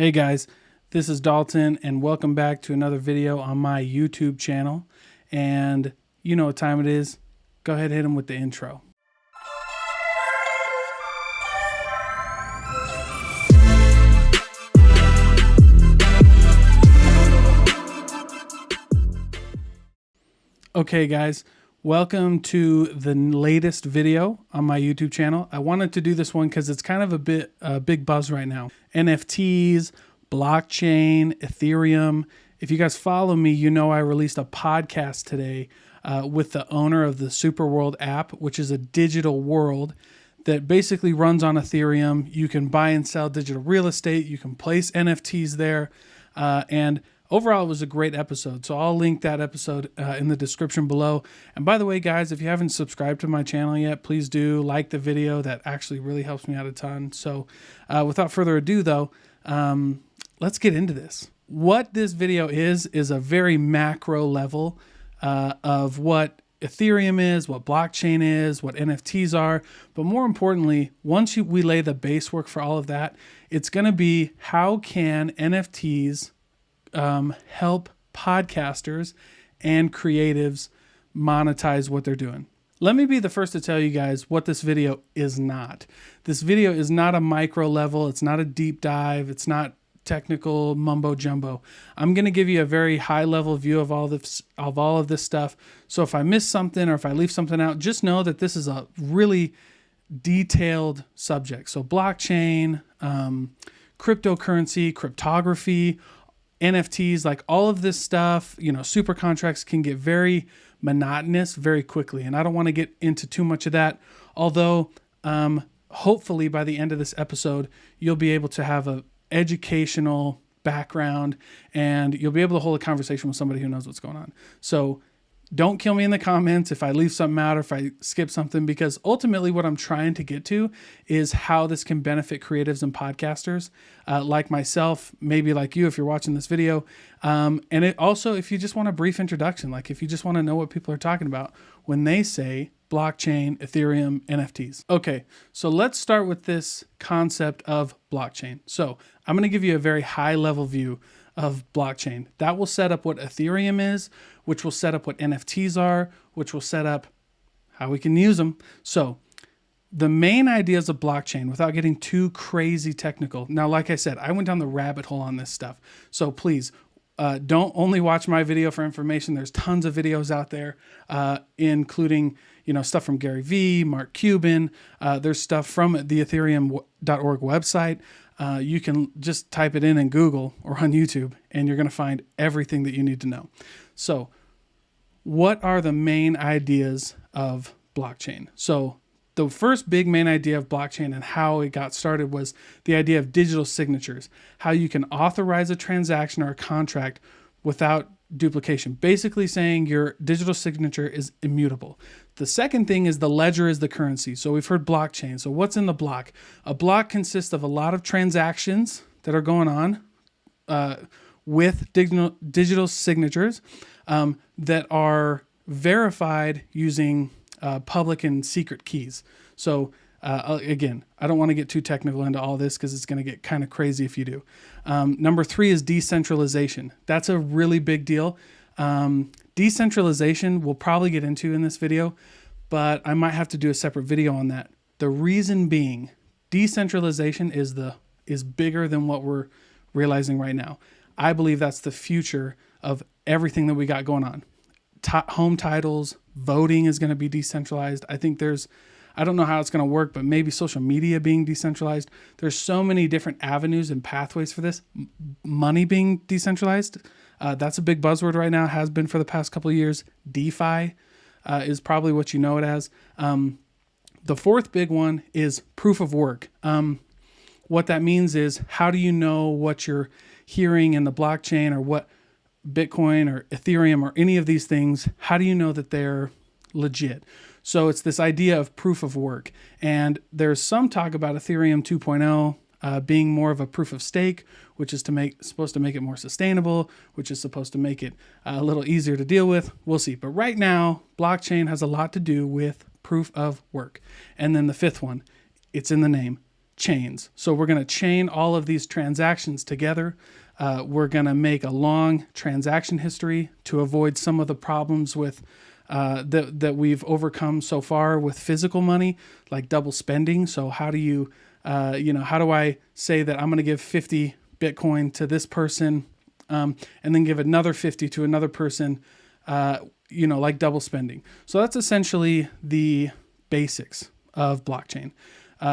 Hey guys, this is Dalton and welcome back to another video on my YouTube channel. And you know what time it is. Go ahead and hit them with the intro. Okay guys, welcome to the latest video on my YouTube channel. I wanted to do this one because it's kind of a big buzz right now. NFTs, blockchain, Ethereum. If you guys follow me, you know I released a podcast today with the owner of the Super World app, which is a digital world that basically runs on Ethereum. You can buy and sell digital real estate. You can place NFTs there. And overall, it was a great episode. So I'll link that episode in the description below. And by the way, guys, if you haven't subscribed to my channel yet, please do like the video. That actually really helps me out a ton. So without further ado, though, let's get into this. What this video is a very macro level of what Ethereum is, what blockchain is, what NFTs are. But more importantly, once we lay the base work for all of that, it's going to be how can NFTs help podcasters and creatives monetize what they're doing. Let me be the first to tell you guys what this video is not. This video is not a micro level. It's not a deep dive. It's not technical mumbo jumbo. I'm going to give you a very high level view of all of this stuff. So if I miss something or if I leave something out, just know that this is a really detailed subject. So blockchain, cryptocurrency, cryptography, NFTs, like all of this stuff, super contracts can get very monotonous very quickly. And I don't want to get into too much of that. Although, hopefully by the end of this episode, you'll be able to have an educational background and you'll be able to hold a conversation with somebody who knows what's going on. So don't kill me in the comments if I leave something out or if I skip something, because ultimately what I'm trying to get to is how this can benefit creatives and podcasters like myself, maybe like you if you're watching this video. And it also, if you just want a brief introduction, like if you just want to know what people are talking about when they say blockchain, Ethereum, NFTs. Okay, so let's start with this concept of blockchain. So I'm going to give you a very high level view of blockchain. That will set up what Ethereum is, which will set up what NFTs are, which will set up how we can use them. So the main ideas of blockchain, without getting too crazy technical. Now, like I said, I went down the rabbit hole on this stuff. So please don't only watch my video for information. There's tons of videos out there, including stuff from Gary Vee, Mark Cuban. There's stuff from the Ethereum.org website. You can just type it in Google or on YouTube, and you're going to find everything that you need to know. So what are the main ideas of blockchain? So the first big main idea of blockchain and how it got started was the idea of digital signatures, how you can authorize a transaction or a contract without duplication, basically saying your digital signature is immutable. The second thing is the ledger is the currency. So we've heard blockchain. So what's in the block? A block consists of a lot of transactions that are going on with digital signatures that are verified using public and secret keys. So again, I don't want to get too technical into all this because it's going to get kind of crazy if you do. Number 3 is decentralization. That's a really big deal. Decentralization we'll probably get into in this video, but I might have to do a separate video on that. The reason being, decentralization is bigger than what we're realizing right now. I believe that's the future of everything that we got going on. Home titles, voting is going to be decentralized. I think I don't know how it's going to work, but maybe social media being decentralized. There's so many different avenues and pathways for this. Money being decentralized. That's a big buzzword right now, has been for the past couple of years. DeFi is probably what you know it as. The fourth big one is proof of work. What that means is, how do you know what you're hearing in the blockchain or what Bitcoin or Ethereum or any of these things, how do you know that they're legit? So it's this idea of proof of work. And there's some talk about Ethereum 2.0 being more of a proof of stake, which is supposed to make it more sustainable, which is supposed to make it a little easier to deal with. We'll see. But right now, blockchain has a lot to do with proof of work. And then the fifth one, it's in the name, chains. So we're going to chain all of these transactions together. We're going to make a long transaction history to avoid some of the problems with that we've overcome so far with physical money, like double spending. So how do you, how do I say that I'm going to give 50 Bitcoin to this person and then give another 50 to another person, like double spending. So that's essentially the basics of blockchain.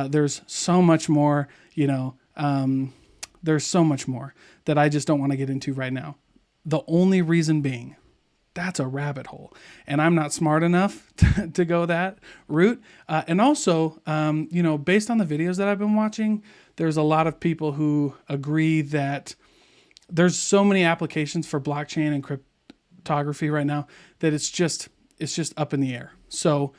There's so much more, there's so much more that I just don't want to get into right now. The only reason being, that's a rabbit hole, and I'm not smart enough to go that route. And also, based on the videos that I've been watching, there's a lot of people who agree that there's so many applications for blockchain and cryptography right now that it's just up in the air. So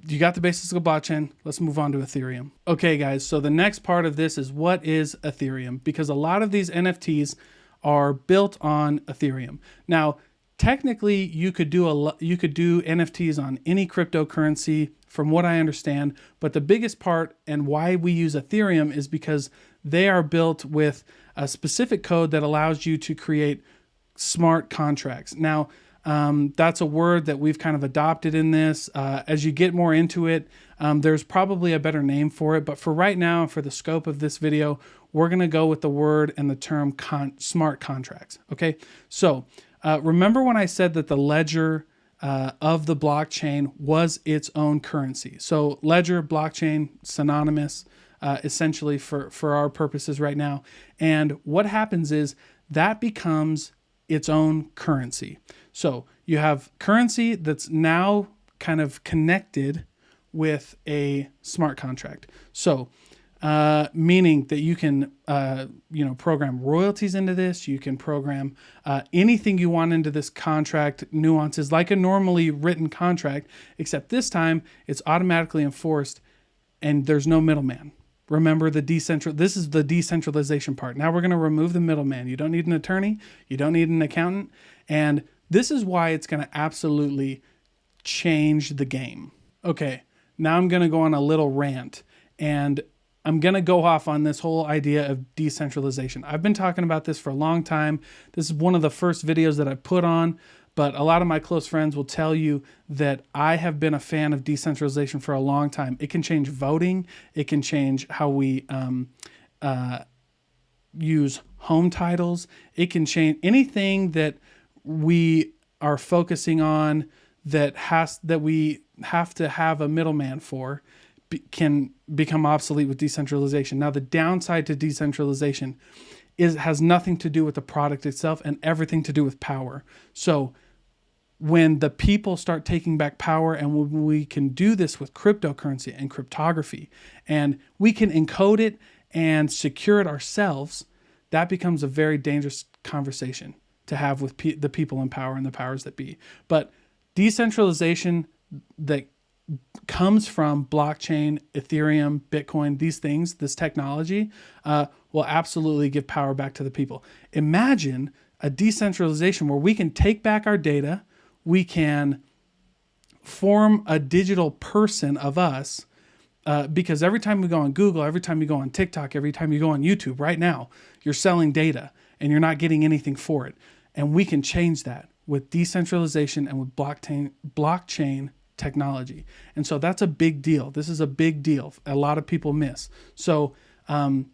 you got the basics of blockchain. Let's move on to Ethereum. Okay, guys. So the next part of this is, what is Ethereum? Because a lot of these NFTs are built on Ethereum. Now, technically, you could do NFTs on any cryptocurrency, from what I understand. But the biggest part and why we use Ethereum is because they are built with a specific code that allows you to create smart contracts. Now, that's a word that we've kind of adopted in this. As you get more into it, there's probably a better name for it. But for right now, for the scope of this video, we're going to go with the word and the term smart contracts. Okay. So remember when I said that the ledger of the blockchain was its own currency. So ledger, blockchain, synonymous, essentially for our purposes right now. And what happens is that becomes its own currency. So you have currency that's now kind of connected with a smart contract. So meaning that you can, program royalties into this. You can program anything you want into this contract, nuances like a normally written contract, except this time it's automatically enforced and there's no middleman. Remember this is the decentralization part. Now we're going to remove the middleman. You don't need an attorney. You don't need an accountant. And this is why it's going to absolutely change the game. Okay, now I'm going to go on a little rant, and I'm going to go off on this whole idea of decentralization. I've been talking about this for a long time. This is one of the first videos that I put on, but a lot of my close friends will tell you that I have been a fan of decentralization for a long time. It can change voting. It can change how we use home titles. It can change anything that we are focusing on that we have to have a middleman for can become obsolete with decentralization. Now, the downside to decentralization has nothing to do with the product itself and everything to do with power. So when the people start taking back power, and when we can do this with cryptocurrency and cryptography, and we can encode it and secure it ourselves, that becomes a very dangerous conversation to have with the people in power and the powers that be. But decentralization that comes from blockchain, Ethereum, Bitcoin, these things, this technology, will absolutely give power back to the people. Imagine a decentralization where we can take back our data, we can form a digital person of us, because every time we go on Google, every time you go on TikTok, every time you go on YouTube right now, you're selling data and you're not getting anything for it. And we can change that with decentralization and with blockchain technology. And so that's a big deal. This is a big deal. A lot of people miss. So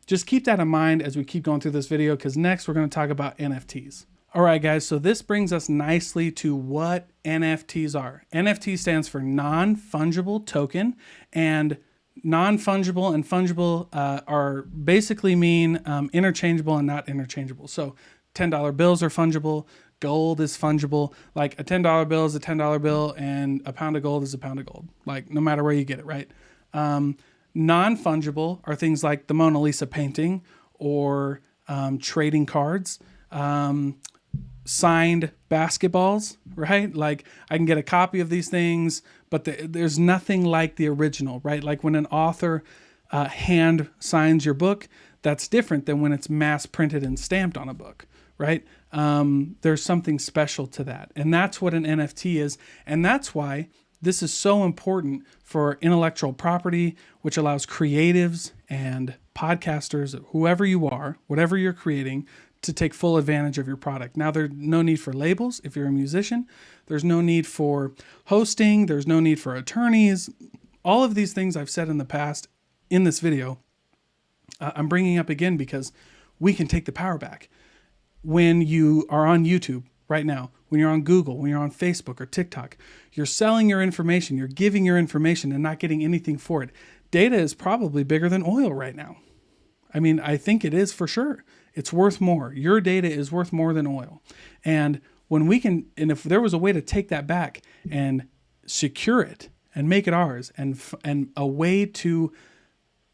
just keep that in mind as we keep going through this video, because next we're going to talk about NFTs. All right, guys. So this brings us nicely to what NFTs are. NFT stands for non-fungible token, and non-fungible and fungible are basically mean interchangeable and not interchangeable. So $10 bills are fungible. Gold is fungible. Like a $10 bill is a $10 bill, and a pound of gold is a pound of gold. Like no matter where you get it, right? Non-fungible are things like the Mona Lisa painting or trading cards, signed basketballs, right? Like I can get a copy of these things, but there's nothing like the original, right? Like when an author hand signs your book, that's different than when it's mass printed and stamped on a book, right? There's something special to that. And that's what an NFT is. And that's why This is so important for intellectual property, which allows creatives and podcasters, whoever you are, whatever you're creating, to take full advantage of your product. Now, there's no need for labels if you're a musician. There's no need for hosting. There's no need for attorneys. All of these things I've said in the past in this video, I'm bringing up again because we can take the power back. When you are on YouTube right now, when you're on Google, when you're on Facebook or TikTok, you're selling your information, you're giving your information and not getting anything for it. Data is probably bigger than oil right now. I mean, I think it is for sure. It's worth more. Your data is worth more than oil. And when we can, and if there was a way to take that back and secure it and make it ours, and a way to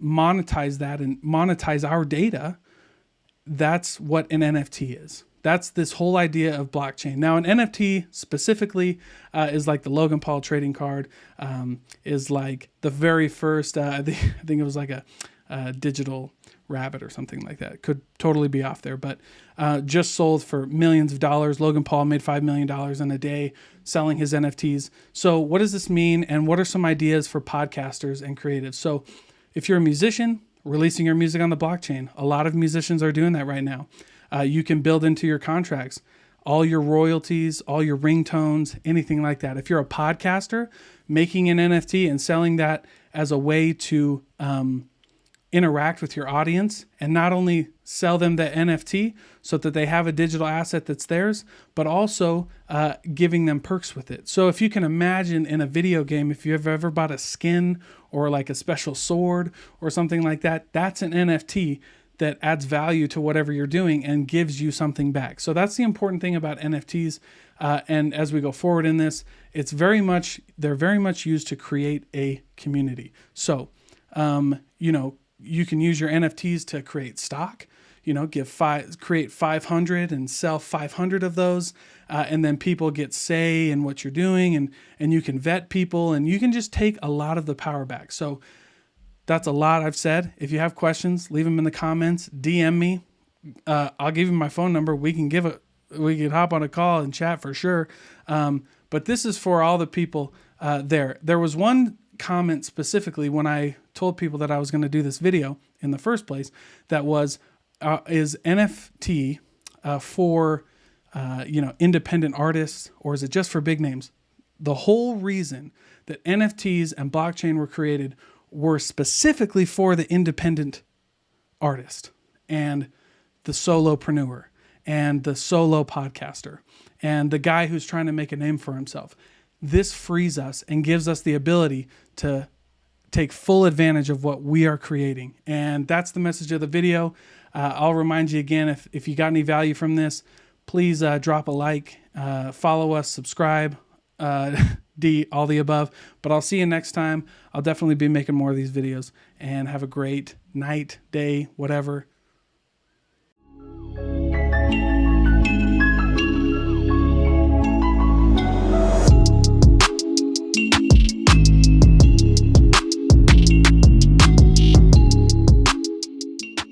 monetize that and monetize our data, that's what an NFT is. That's this whole idea of blockchain. Now, an NFT specifically is like the Logan Paul trading card, is like the very first, I think it was like a digital rabbit or something like that. Could totally be off there, but just sold for millions of dollars. Logan Paul made $5 million in a day selling his NFTs. So what does this mean? And what are some ideas for podcasters and creatives? So if you're a musician, releasing your music on the blockchain, a lot of musicians are doing that right now. You can build into your contracts all your royalties, all your ringtones, anything like that. If you're a podcaster, making an NFT and selling that as a way to interact with your audience and not only sell them the NFT so that they have a digital asset that's theirs, but also giving them perks with it. So if you can imagine in a video game, if you've ever bought a skin or like a special sword or something like that, that's an NFT that adds value to whatever you're doing and gives you something back. So that's the important thing about NFTs. And as we go forward in this, they're very much used to create a community. So, you can use your NFTs to create stock, create 500 and sell 500 of those. And then people get say in what you're doing, and you can vet people, and you can just take a lot of the power back. So that's a lot I've said. If you have questions, leave them in the comments, DM me. I'll give you my phone number. We can hop on a call and chat for sure. But this is for all the people there. There was one comment specifically when I told people that I was going to do this video in the first place, that was, is NFT for independent artists, or is it just for big names? The whole reason that NFTs and blockchain were created were specifically for the independent artist and the solopreneur and the solo podcaster and the guy who's trying to make a name for himself. This frees us and gives us the ability to take full advantage of what we are creating. And that's the message of the video. I'll remind you again, if you got any value from this, please drop a like, follow us, subscribe, all the above. But I'll see you next time. I'll definitely be making more of these videos, and have a great night, day, whatever.